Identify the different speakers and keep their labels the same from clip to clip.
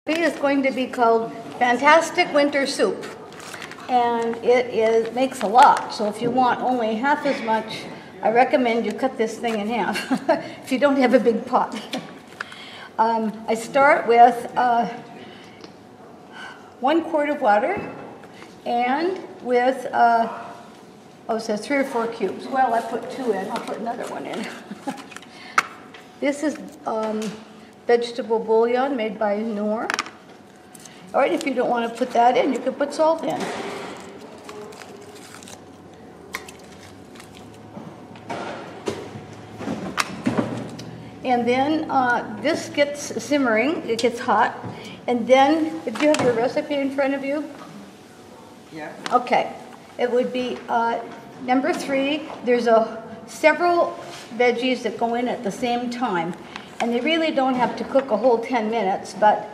Speaker 1: Is going to be called Fantastic Winter Soup, and makes a lot. So if you want only half as much, I recommend you cut this thing in half if you don't have a big pot. I start with 1 quart of water and with it says 3 or 4 cubes. Well, I put 2 in. I'll put another one in. This is vegetable bouillon made by Noor. All right, if you don't want to put that in, you can put salt in. And then this gets simmering, it gets hot. And then, do you have your recipe in front of you?
Speaker 2: Yeah.
Speaker 1: Okay, it would be number 3. There's several veggies that go in at the same time. And they really don't have to cook a whole 10 minutes, but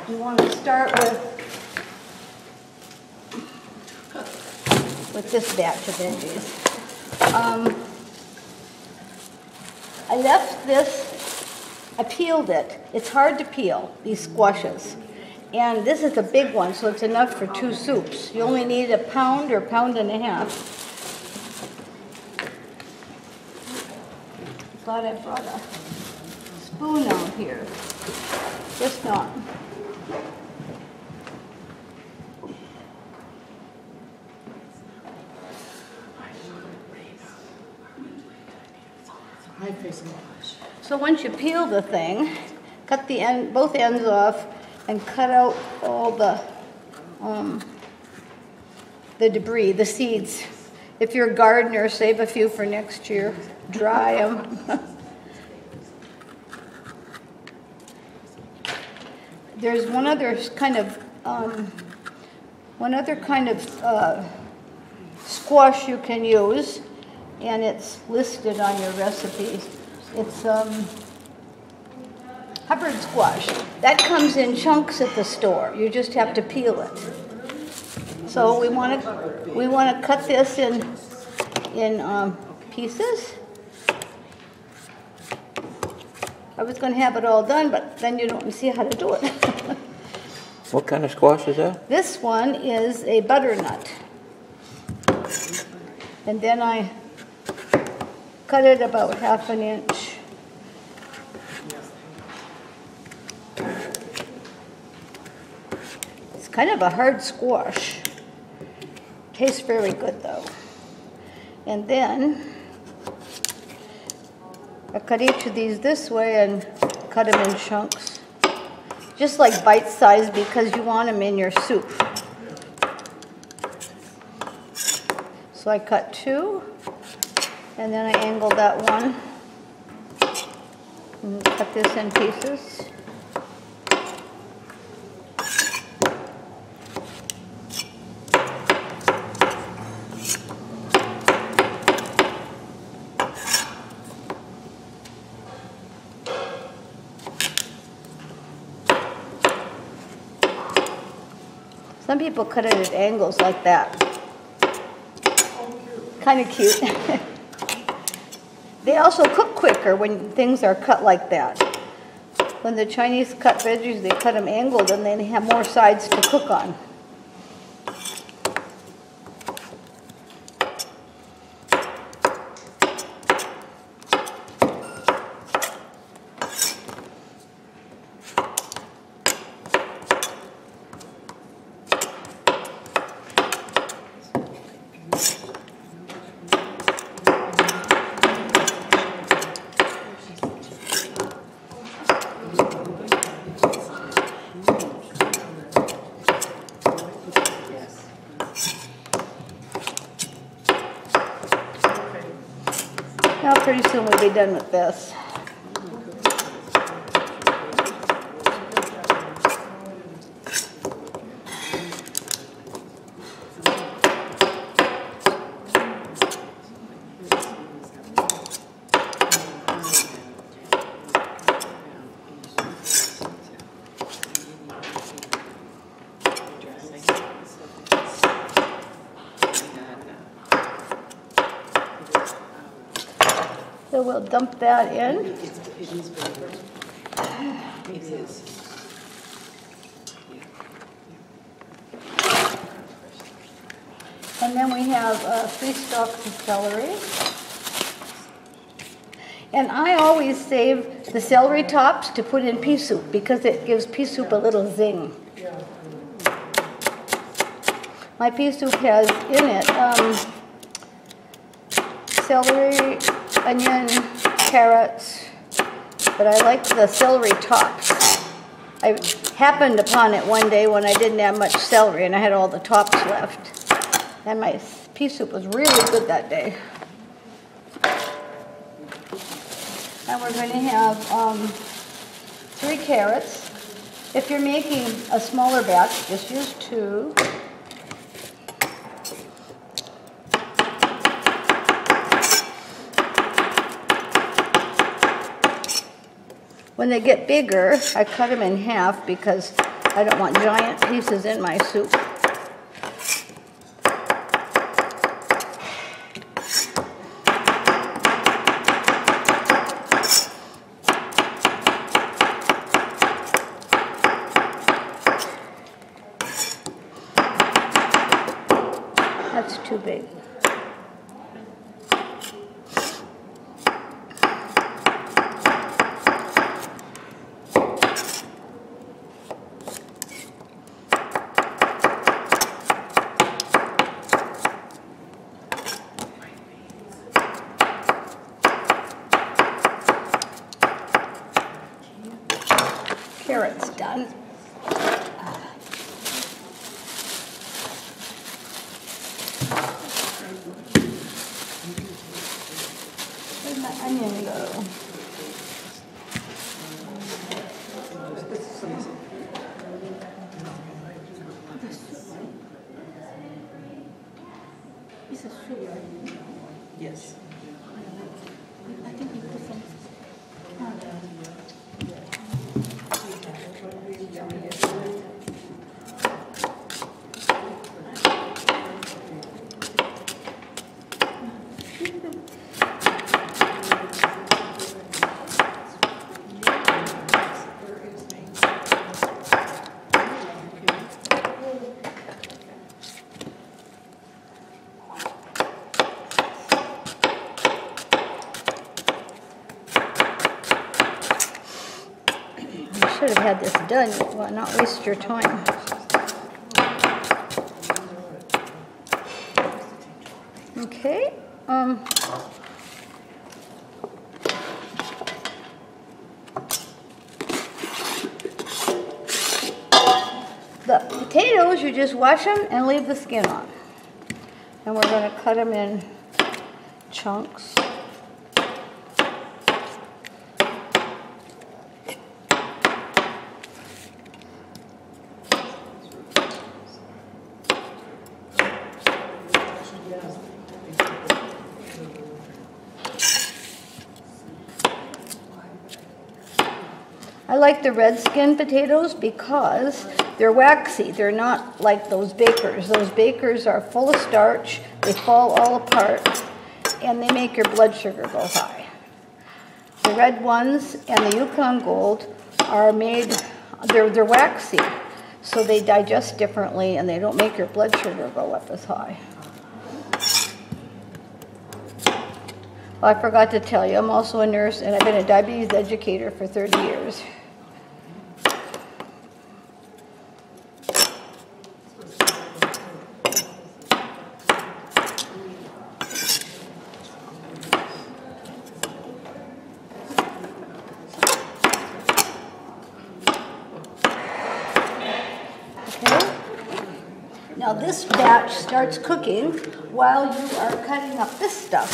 Speaker 1: you want to start with this batch of veggies. I left this, I peeled it. It's hard to peel, these squashes. And this is a big one, so it's enough for 2 soups. You only need a pound or pound and a half. Thought I brought a spoon out here. Guess not. So once you peel the thing, cut both ends off, and cut out all the debris, the seeds. If you're a gardener, save a few for next year. Dry them. There's one other kind of squash you can use, and it's listed on your recipes. It's Hubbard squash. That comes in chunks at the store. You just have to peel it. So we want to cut this in pieces. I was going to have it all done, but then you don't see how to do it.
Speaker 3: What kind of squash is that?
Speaker 1: This one is a butternut. And then I cut it about 1/2 inch. It's kind of a hard squash. Tastes very good though. And then I cut each of these this way and cut them in chunks. Just like bite-sized because you want them in your soup. So I cut 2, and then I angled that one, and cut this in pieces. Some people cut it at angles like that. Kind of cute. They also cook quicker when things are cut like that. When the Chinese cut veggies, they cut them angled and they have more sides to cook on. Now pretty soon we'll be done with this. So we'll dump that in.
Speaker 2: It is.
Speaker 1: And then we have 3 stalks of celery. And I always save the celery tops to put in pea soup because it gives pea soup a little zing. My pea soup has in it celery, onion, carrots, but I like the celery tops. I happened upon it one day when I didn't have much celery and I had all the tops left. And my pea soup was really good that day. And we're going to have 3 carrots. If you're making a smaller batch, just use 2. When they get bigger, I cut them in half because I don't want giant pieces in my soup. That's too big. Carrots done. Where'd my onion go? This is sugar.
Speaker 2: Yes.
Speaker 1: I think we put some. Should have had this done, well, not waste your time. Okay. The potatoes, you just wash them and leave the skin on. And we're going to cut them in chunks. I like the red skin potatoes because they're waxy. They're not like those bakers. Those bakers are full of starch, they fall all apart, and they make your blood sugar go high. The red ones and the Yukon Gold are made, they're waxy, so they digest differently and they don't make your blood sugar go up as high. Well, I forgot to tell you, I'm also a nurse and I've been a diabetes educator for 30 years. Now this batch starts cooking while you are cutting up this stuff.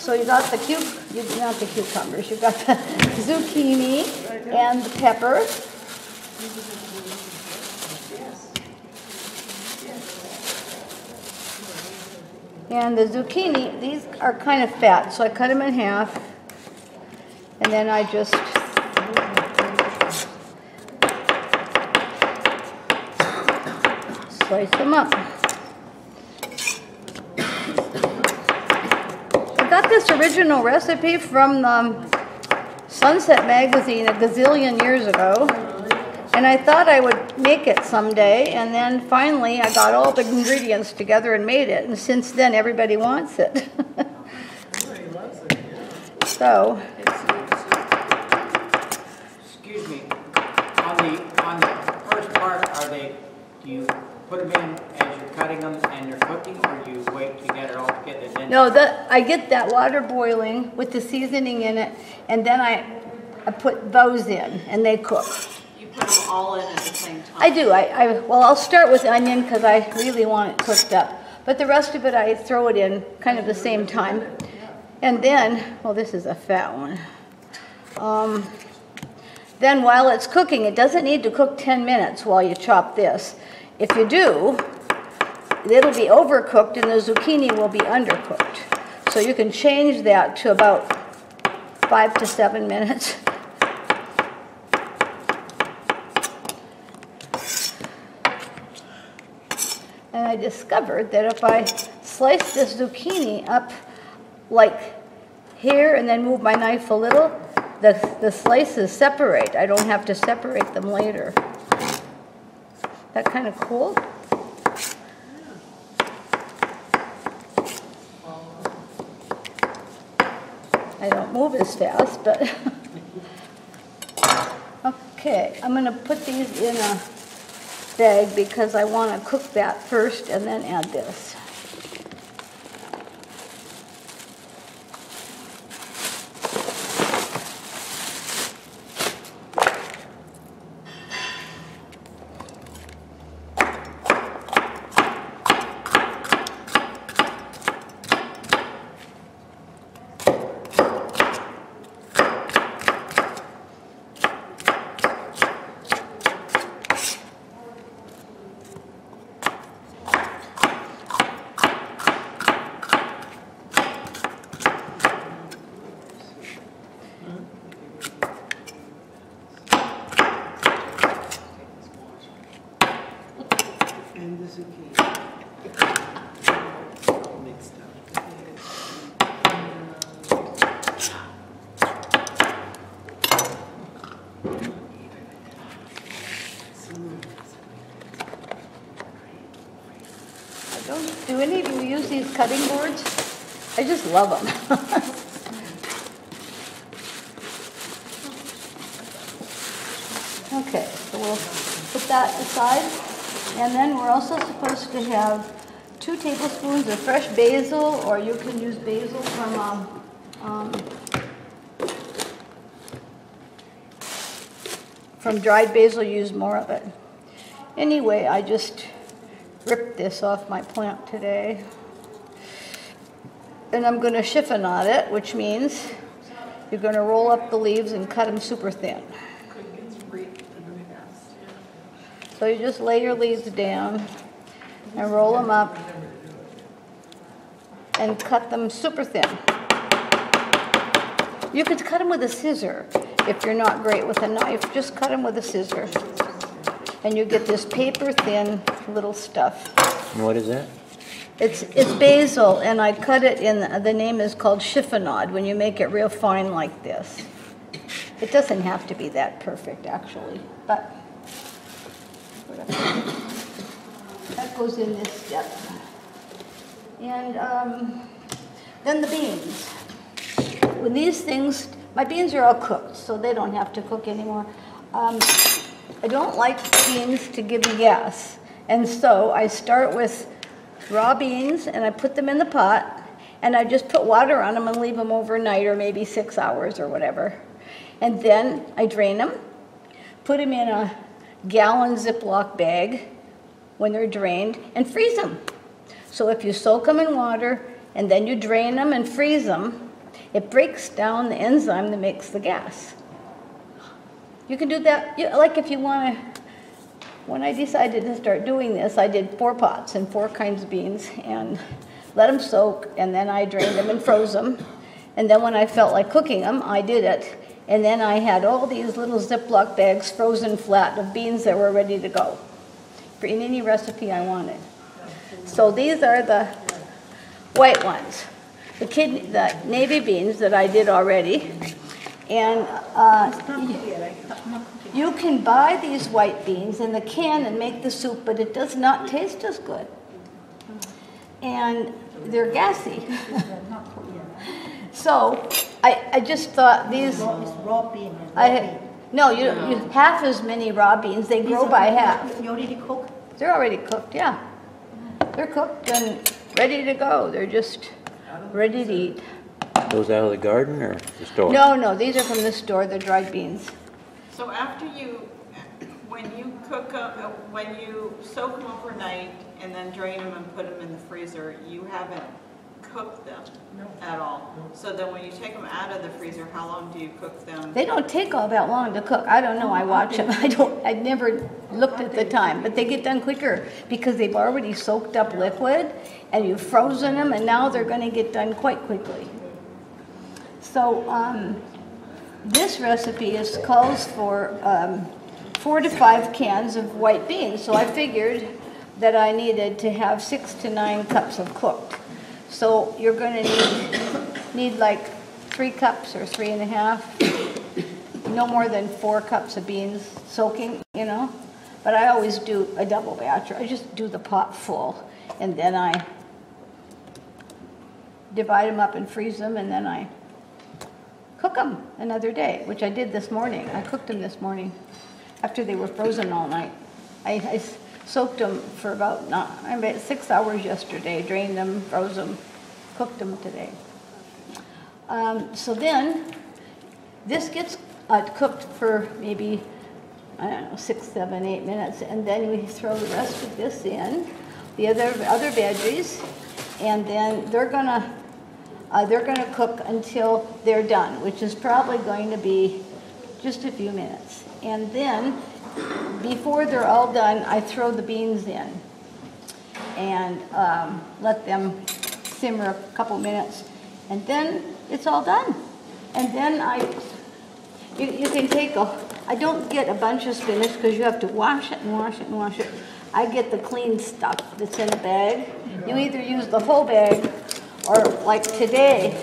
Speaker 1: So you got the not the cucumbers, you got the zucchini and the peppers. And the zucchini, these are kind of fat, so I cut them in half. And then I just slice them up. I got this original recipe from the Sunset Magazine a gazillion years ago. And I thought I would make it someday, and then finally I got all the ingredients together and made it, and since then everybody wants it. So,
Speaker 2: excuse me, on the first part, do you put them in as you're cutting them and you're cooking, or do you wait to get it all together? Then
Speaker 1: no, I get that water boiling with the seasoning in it, and then I put those in, and they cook.
Speaker 4: You put them all in at the same time?
Speaker 1: I do. Well, I'll start with onion because I really want it cooked up. But the rest of it, I throw it in kind of the same time. And then, well, this is a fat one. Then while it's cooking, it doesn't need to cook 10 minutes while you chop this. If you do, it'll be overcooked and the zucchini will be undercooked. So you can change that to about 5 to 7 minutes. And I discovered that if I slice this zucchini up like here and then move my knife a little, the slices separate. I don't have to separate them later. That kind of cool? I don't move as fast, but okay, I'm going to put these in a bag because I want to cook that first and then add this.
Speaker 5: And the zucchini. Mixed up.
Speaker 1: Do any of you use these cutting boards? I just love them. Okay, so we'll put that aside. And then we're also supposed to have 2 tablespoons of fresh basil, or you can use basil from dried basil, use more of it. Anyway, I just ripped this off my plant today. And I'm going to chiffonade it, which means you're going to roll up the leaves and cut them super thin. So you just lay your leaves down and roll them up and cut them super thin. You could cut them with a scissor if you're not great with a knife. Just cut them with a scissor. And you get this paper thin little stuff.
Speaker 3: And what is that?
Speaker 1: It's basil, and I cut it in, the name is called chiffonade, when you make it real fine like this. It doesn't have to be that perfect, actually, but that goes in this step. And then the beans. When these things, my beans are all cooked, so they don't have to cook anymore. I don't like beans to give me gas, and so I start with raw beans and I put them in the pot, and I just put water on them and leave them overnight, or maybe 6 hours or whatever. And then I drain them, put them in a gallon Ziploc bag when they're drained, and freeze them. So if you soak them in water and then you drain them and freeze them, it breaks down the enzyme that makes the gas. You can do that, like if you want to. When I decided to start doing this, I did 4 pots and 4 kinds of beans and let them soak, and then I drained them and froze them. And then when I felt like cooking them, I did it. And then I had all these little Ziploc bags frozen flat of beans that were ready to go for in any recipe I wanted. So these are the white ones. The navy beans that I did already. And you can buy these white beans in the can and make the soup, but it does not taste as good. And they're gassy. So I just thought these.
Speaker 6: Raw bean.
Speaker 1: No, you half as many raw beans. They grow by half.
Speaker 6: You already cooked?
Speaker 1: They're already cooked, yeah. They're cooked and ready to go. They're just ready to eat.
Speaker 3: Those out of the garden or the store?
Speaker 1: No, these are from the store. They're dried beans.
Speaker 4: So after when you cook them, when you soak them overnight and then drain them and put them in the freezer, you haven't cooked them at all. So then when you take them out of the freezer, how long do you cook them?
Speaker 1: They don't take all that long to cook. I don't know. I watch them. I never looked at the time, but they get done quicker because they've already soaked up liquid and you've frozen them, and now they're going to get done quite quickly. So this recipe calls for 4 to 5 cans of white beans. So I figured that I needed to have 6 to 9 cups of cooked. So you're going to need like 3 cups or 3.5, no more than 4 cups of beans soaking, you know. But I always do a double batch. I just do the pot full, and then I divide them up and freeze them, and then I cook them another day, which I did this morning. I cooked them this morning after they were frozen all night. I soaked them for about 6 hours yesterday, drained them, froze them, cooked them today. So then this gets cooked for maybe, I don't know, 6, 7, 8 minutes, and then we throw the rest of this in, the other veggies, and then they're gonna cook until they're done, which is probably going to be just a few minutes. And then, before they're all done, I throw the beans in and let them simmer a couple minutes, and then it's all done. And then you can take I don't get a bunch of spinach because you have to wash it and wash it and wash it. I get the clean stuff that's in a bag. You either use the whole bag, or like today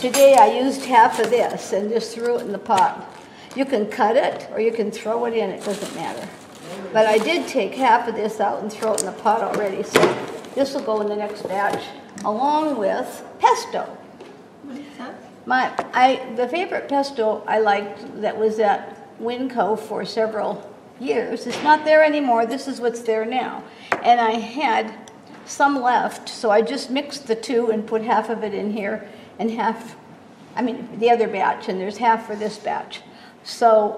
Speaker 1: I used half of this and just threw it in the pot. You can cut it or you can throw it in, it doesn't matter. But I did take half of this out and throw it in the pot already, so this will go in the next batch along with pesto. The favorite pesto I liked that was at Winco for several years, it's not there anymore, this is what's there now. And I had some left, so I just mixed the two and put half of it in here and half, the other batch, and there's half for this batch. So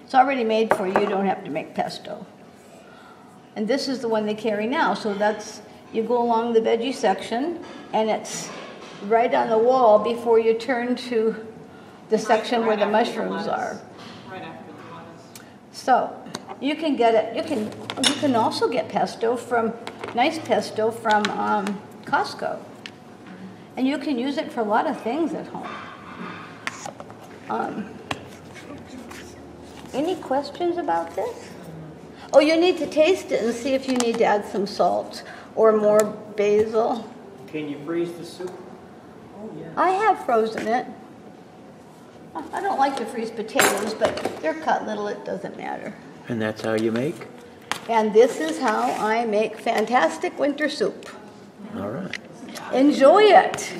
Speaker 1: it's already made for you, you don't have to make pesto. And this is the one they carry now, so you go along the veggie section, and it's right on the wall before you turn to the section where the mushrooms are.
Speaker 4: Right after the lettuce.
Speaker 1: So you can get it. You can also get nice pesto from Costco, and you can use it for a lot of things at home. Any questions about this? Oh, you need to taste it and see if you need to add some salt or more basil.
Speaker 2: Can you freeze the soup?
Speaker 1: I have frozen it. I don't like to freeze potatoes, but they're cut little, it doesn't matter.
Speaker 3: And that's how you make?
Speaker 1: And this is how I make fantastic winter soup.
Speaker 3: All right.
Speaker 1: Enjoy it.